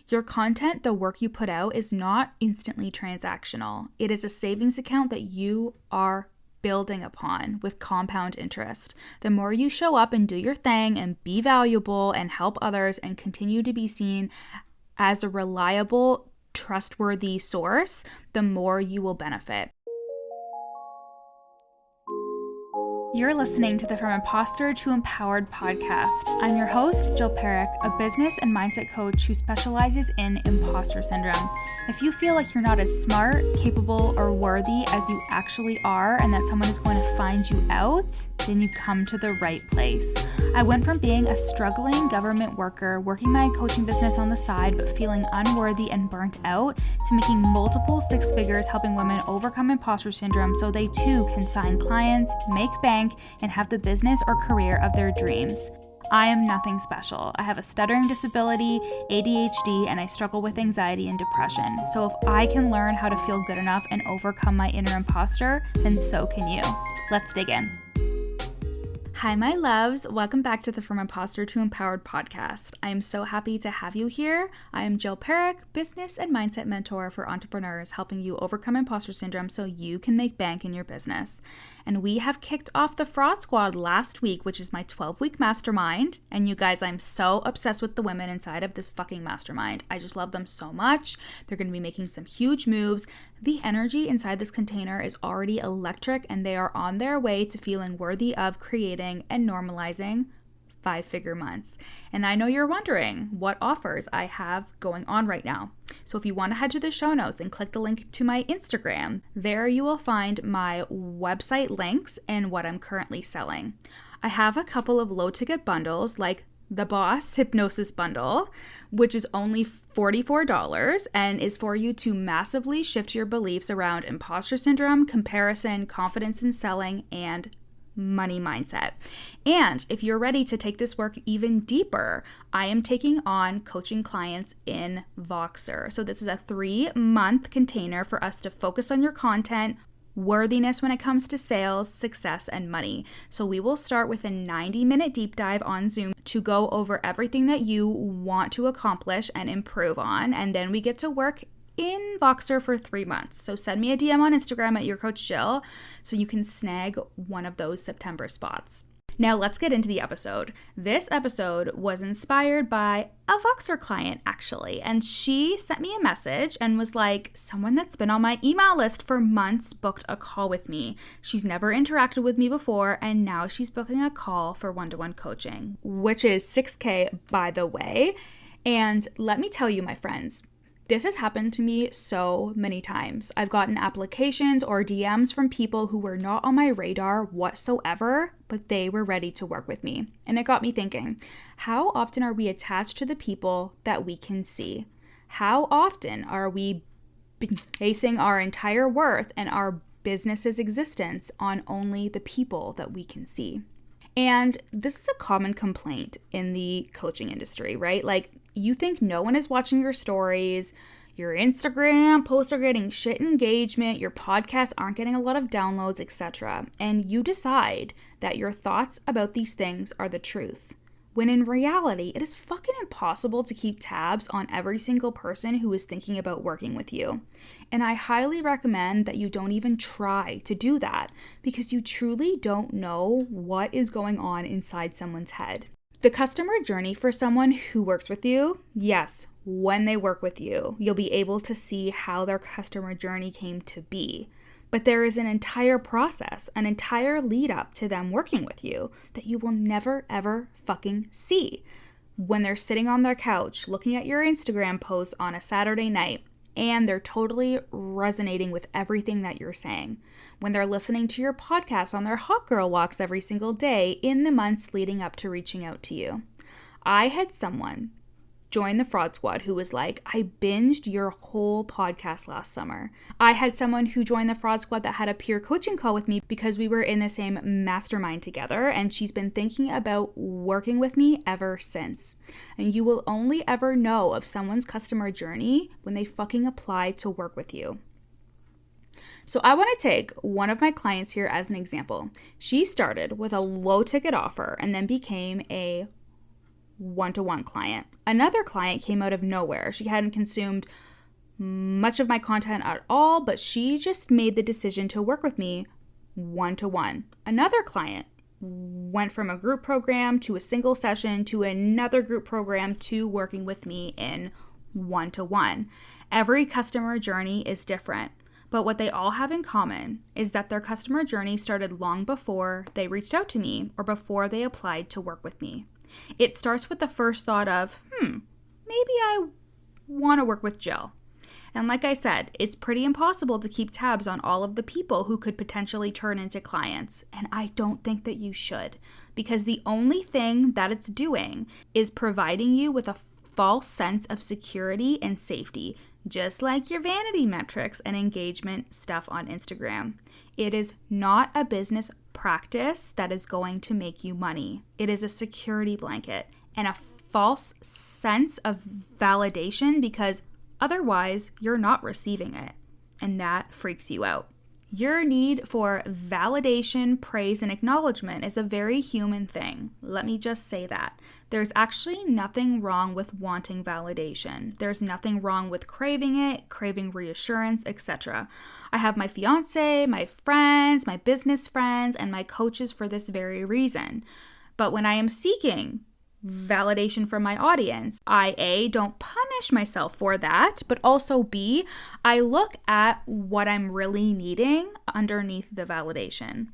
Your content, the work you put out, is not instantly transactional. It is a savings account that you are building upon with compound interest. The more you show up and do your thing and be valuable and help others and continue to be seen as a reliable, trustworthy source, the more you will benefit. You're listening to the From Imposter to Empowered podcast. I'm your host, Jill Perrick, a business and mindset coach who specializes in imposter syndrome. If you feel like you're not as smart, capable, or worthy as you actually are, and that someone is going to find you out, then you've come to the right place. I went from being a struggling government worker, working my coaching business on the side, but feeling unworthy and burnt out, to making multiple six figures helping women overcome imposter syndrome so they too can sign clients, make bank, and have the business or career of their dreams. I am nothing special. I have a stuttering disability, ADHD, and I struggle with anxiety and depression. So if I can learn how to feel good enough and overcome my inner imposter, then so can you. Let's dig in. Hi, my loves. Welcome back to the From Imposter to Empowered podcast. I am so happy to have you here. I am Jill Perrick, business and mindset mentor for entrepreneurs, helping you overcome imposter syndrome so you can make bank in your business. And we have kicked off the Fraud Squad last week, which is my 12-week mastermind. And you guys, I'm so obsessed with the women inside of this fucking mastermind. I just love them so much. They're going to be making some huge moves. The energy inside this container is already electric, and they are on their way to feeling worthy of creating and normalizing 5-figure months. And I know you're wondering what offers I have going on right now. So if you want to head to the show notes and click the link to my Instagram, there you will find my website links and what I'm currently selling. I have a couple of low ticket bundles like the Boss Hypnosis Bundle, which is only $44 and is for you to massively shift your beliefs around imposter syndrome, comparison, confidence in selling, and money mindset. And if you're ready to take this work even deeper, I am taking on coaching clients in Voxer. So this is a 3-month container for us to focus on your content, worthiness when it comes to sales, success, and money. So we will start with a 90-minute deep dive on Zoom to go over everything that you want to accomplish and improve on. And then we get to work in Voxer for 3 months. So send me a DM on Instagram at yourcoachjill so you can snag one of those September spots. Now let's get into the episode. This episode was inspired by a Voxer client actually, and she sent me a message and was like, someone that's been on my email list for months booked a call with me. She's never interacted with me before, and now she's booking a call for one-to-one coaching, which is $6,000 by the way. And let me tell you, my friends, this has happened to me so many times. I've gotten applications or DMs from people who were not on my radar whatsoever, but they were ready to work with me. And it got me thinking, how often are we attached to the people that we can see? How often are we basing our entire worth and our business's existence on only the people that we can see? And this is a common complaint in the coaching industry, right? Like, you think no one is watching your stories, your Instagram posts are getting shit engagement, your podcasts aren't getting a lot of downloads, etc. And you decide that your thoughts about these things are the truth. When in reality, it is fucking impossible to keep tabs on every single person who is thinking about working with you. And I highly recommend that you don't even try to do that, because you truly don't know what is going on inside someone's head. The customer journey for someone who works with you, yes, when they work with you, you'll be able to see how their customer journey came to be. But there is an entire process, an entire lead up to them working with you that you will never, ever fucking see. When they're sitting on their couch looking at your Instagram posts on a Saturday night, and they're totally resonating with everything that you're saying. When they're listening to your podcast on their hot girl walks every single day in the months leading up to reaching out to you. I had someone join the Fraud Squad who was like, I binged your whole podcast last summer. I had someone who joined the Fraud Squad that had a peer coaching call with me because we were in the same mastermind together, and she's been thinking about working with me ever since. And you will only ever know of someone's customer journey when they fucking apply to work with you. So I want to take one of my clients here as an example. She started with a low ticket offer and then became a one-to-one client. Another client came out of nowhere. She hadn't consumed much of my content at all, but she just made the decision to work with me one-to-one. Another client went from a group program to a single session to another group program to working with me in one-to-one. Every customer journey is different, but what they all have in common is that their customer journey started long before they reached out to me or before they applied to work with me. It starts with the first thought of, maybe I want to work with Jill. And like I said, it's pretty impossible to keep tabs on all of the people who could potentially turn into clients. And I don't think that you should, because the only thing that it's doing is providing you with a false sense of security and safety, just like your vanity metrics and engagement stuff on Instagram. It is not a business practice that is going to make you money. It is a security blanket and a false sense of validation, because otherwise, you're not receiving it, and that freaks you out. Your need for validation, praise, and acknowledgement is a very human thing. Let me just say that. There's actually nothing wrong with wanting validation. There's nothing wrong with craving it, craving reassurance, etc. I have my fiance, my friends, my business friends, and my coaches for this very reason. But when I am seeking validation from my audience, I A, don't punish myself for that, but also B, I look at what I'm really needing underneath the validation.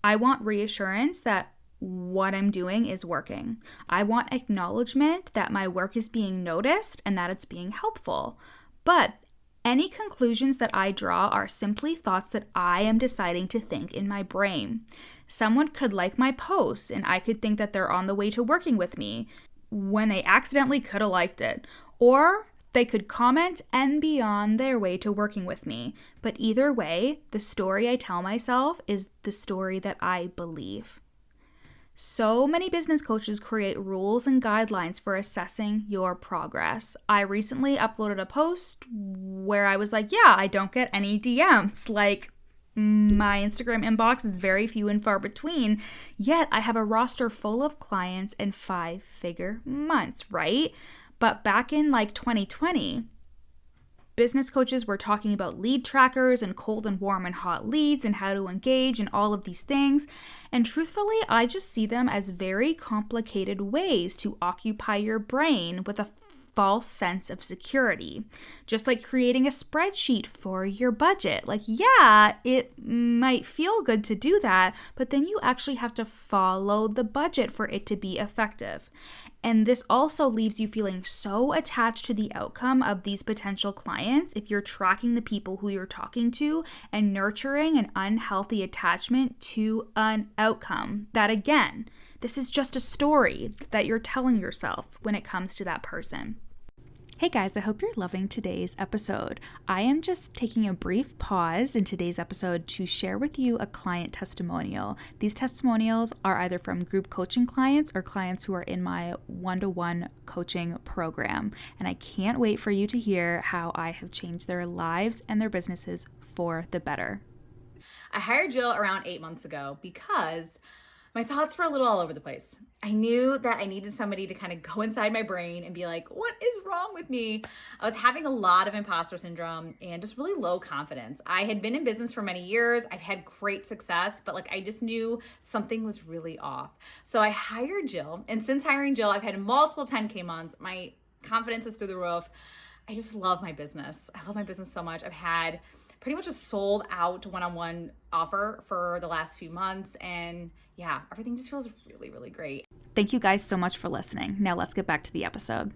I want reassurance that what I'm doing is working. I want acknowledgement that my work is being noticed and that it's being helpful. But any conclusions that I draw are simply thoughts that I am deciding to think in my brain. Someone could like my post and I could think that they're on the way to working with me when they accidentally could have liked it. Or they could comment and be on their way to working with me. But either way, the story I tell myself is the story that I believe. So many business coaches create rules and guidelines for assessing your progress. I recently uploaded a post where I was like, I don't get any DMs. Like, my Instagram inbox is very few and far between, yet I have a roster full of clients and 5-figure months, right? But back in 2020, business coaches were talking about lead trackers and cold and warm and hot leads and how to engage and all of these things. And truthfully, I just see them as very complicated ways to occupy your brain with a false sense of security. Just like creating a spreadsheet for your budget. It might feel good to do that, but then you actually have to follow the budget for it to be effective. And this also leaves you feeling so attached to the outcome of these potential clients if you're tracking the people who you're talking to and nurturing an unhealthy attachment to an outcome that, again, this is just a story that you're telling yourself when it comes to that person. Hey guys, I hope you're loving today's episode. I am just taking a brief pause in today's episode to share with you a client testimonial. These testimonials are either from group coaching clients or clients who are in my one-to-one coaching program. And I can't wait for you to hear how I have changed their lives and their businesses for the better. I hired Jill around 8 months ago because my thoughts were a little all over the place. I knew that I needed somebody to kind of go inside my brain and be like, what is wrong with me? I was having a lot of imposter syndrome and just really low confidence. I had been in business for many years. I've had great success, but I just knew something was really off. So I hired Jill. And since hiring Jill, I've had multiple 10K months. My confidence is through the roof. I just love my business. I love my business so much. I've had pretty much a sold out one-on-one offer for the last few months. And everything just feels really, really great. Thank you guys so much for listening. Now let's get back to the episode.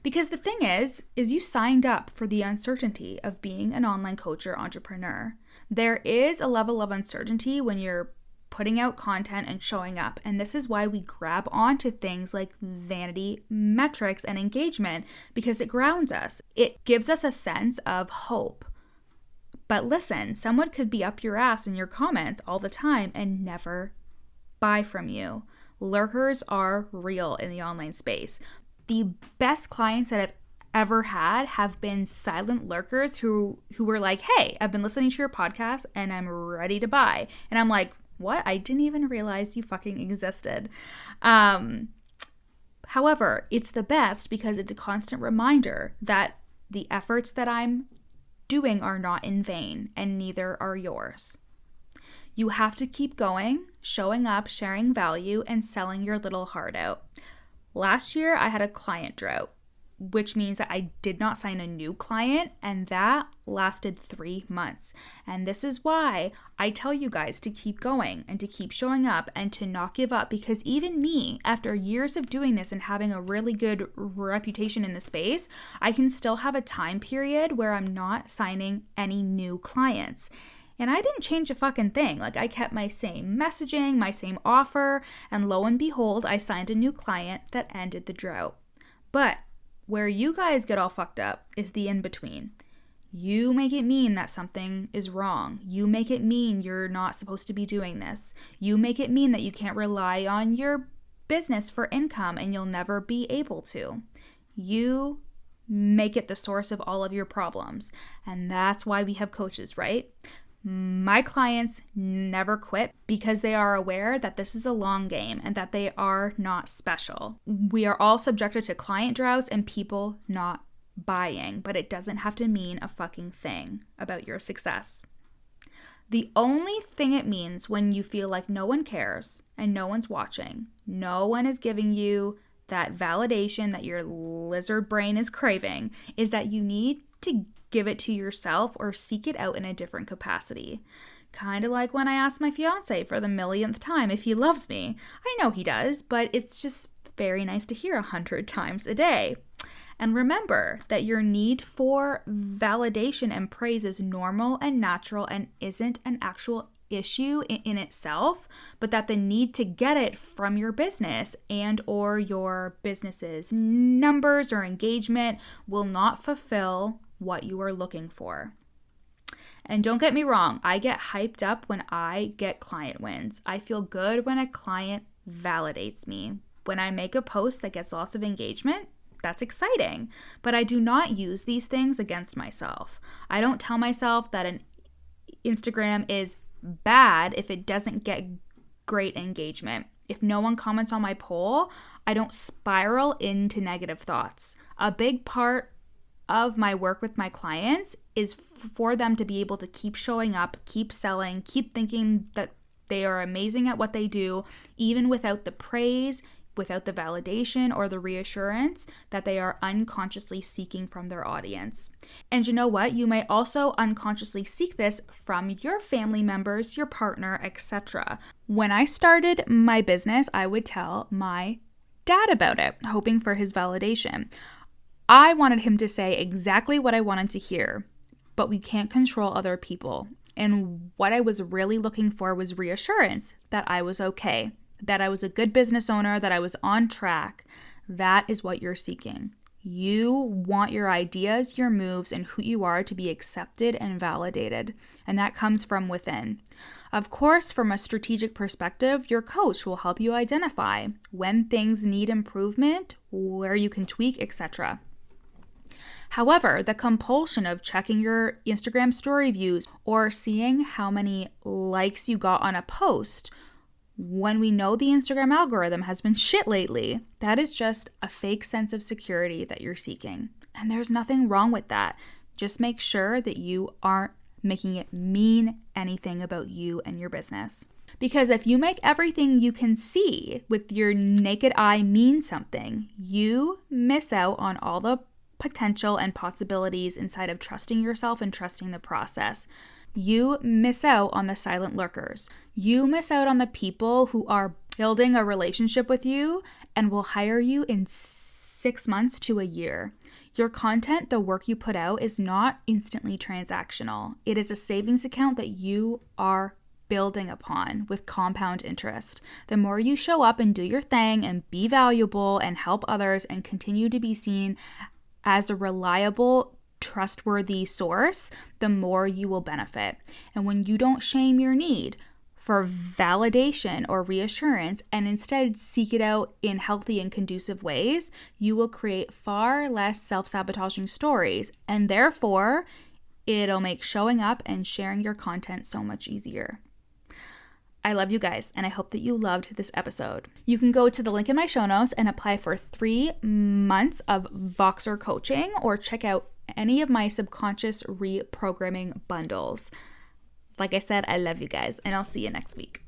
Because the thing is you signed up for the uncertainty of being an online coach or entrepreneur. There is a level of uncertainty when you're putting out content and showing up. And this is why we grab onto things like vanity metrics and engagement, because it grounds us. It gives us a sense of hope. But listen, someone could be up your ass in your comments all the time and never buy from you. Lurkers are real in the online space. The best clients that I've ever had have been silent lurkers who were like, hey, I've been listening to your podcast and I'm ready to buy. And I'm like, what? I didn't even realize you fucking existed. However, it's the best because it's a constant reminder that the efforts that I'm doing are not in vain, and neither are yours. You have to keep going, showing up, sharing value, and selling your little heart out. Last year, I had a client drought, which means that I did not sign a new client, and that lasted 3 months. And this is why I tell you guys to keep going and to keep showing up and to not give up, because even me, after years of doing this and having a really good reputation in the space, I can still have a time period where I'm not signing any new clients. And I didn't change a fucking thing. Like, I kept my same messaging, my same offer, and lo and behold, I signed a new client that ended the drought. But where you guys get all fucked up is the in-between. You make it mean that something is wrong. You make it mean you're not supposed to be doing this. You make it mean that you can't rely on your business for income and you'll never be able to. You make it the source of all of your problems. And that's why we have coaches, right? My clients never quit because they are aware that this is a long game and that they are not special. We are all subjected to client droughts and people not buying, but it doesn't have to mean a fucking thing about your success. The only thing it means when you feel like no one cares and no one's watching, no one is giving you that validation that your lizard brain is craving, is that you need to give it to yourself or seek it out in a different capacity. Kind of like when I asked my fiance for the millionth time if he loves me. I know he does, but it's just very nice to hear 100 times a day. And remember that your need for validation and praise is normal and natural and isn't an actual issue in itself, but that the need to get it from your business and or your business's numbers or engagement will not fulfill what you are looking for. And don't get me wrong, I get hyped up when I get client wins. I feel good when a client validates me. When I make a post that gets lots of engagement, that's exciting. But I do not use these things against myself. I don't tell myself that an Instagram is bad if it doesn't get great engagement. If no one comments on my poll, I don't spiral into negative thoughts. A big part of my work with my clients is for them to be able to keep showing up, keep selling, keep thinking that they are amazing at what they do, even without the praise, without the validation or the reassurance that they are unconsciously seeking from their audience. And you know what? You may also unconsciously seek this from your family members, your partner, etc. When I started my business, I would tell my dad about it, hoping for his validation. I wanted him to say exactly what I wanted to hear, but we can't control other people. And what I was really looking for was reassurance that I was okay, that I was a good business owner, that I was on track. That is what you're seeking. You want your ideas, your moves, and who you are to be accepted and validated. And that comes from within. Of course, from a strategic perspective, your coach will help you identify when things need improvement, where you can tweak, etc. However, the compulsion of checking your Instagram story views or seeing how many likes you got on a post, when we know the Instagram algorithm has been shit lately, that is just a fake sense of security that you're seeking. And there's nothing wrong with that. Just make sure that you aren't making it mean anything about you and your business. Because if you make everything you can see with your naked eye mean something, you miss out on all the potential and possibilities inside of trusting yourself and trusting the process. You miss out on the silent lurkers. You miss out on the people who are building a relationship with you and will hire you in 6 months to a year. Your content, the work you put out, is not instantly transactional. It is a savings account that you are building upon with compound interest. The more you show up and do your thing and be valuable and help others and continue to be seen as a reliable, trustworthy source, the more you will benefit. And when you don't shame your need for validation or reassurance and instead seek it out in healthy and conducive ways, you will create far less self-sabotaging stories, and therefore it'll make showing up and sharing your content so much easier. I love you guys, and I hope that you loved this episode. You can go to the link in my show notes and apply for 3 months of Voxer coaching, or check out any of my subconscious reprogramming bundles. Like I said, I love you guys, and I'll see you next week.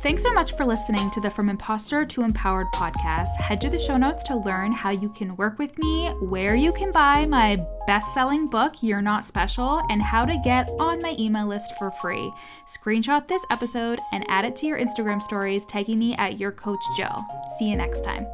Thanks so much for listening to the From Imposter to Empowered podcast. Head to the show notes to learn how you can work with me, where you can buy my best-selling book, You're Not Special, and how to get on my email list for free. Screenshot this episode and add it to your Instagram stories, tagging me at Your Coach Jill. See you next time.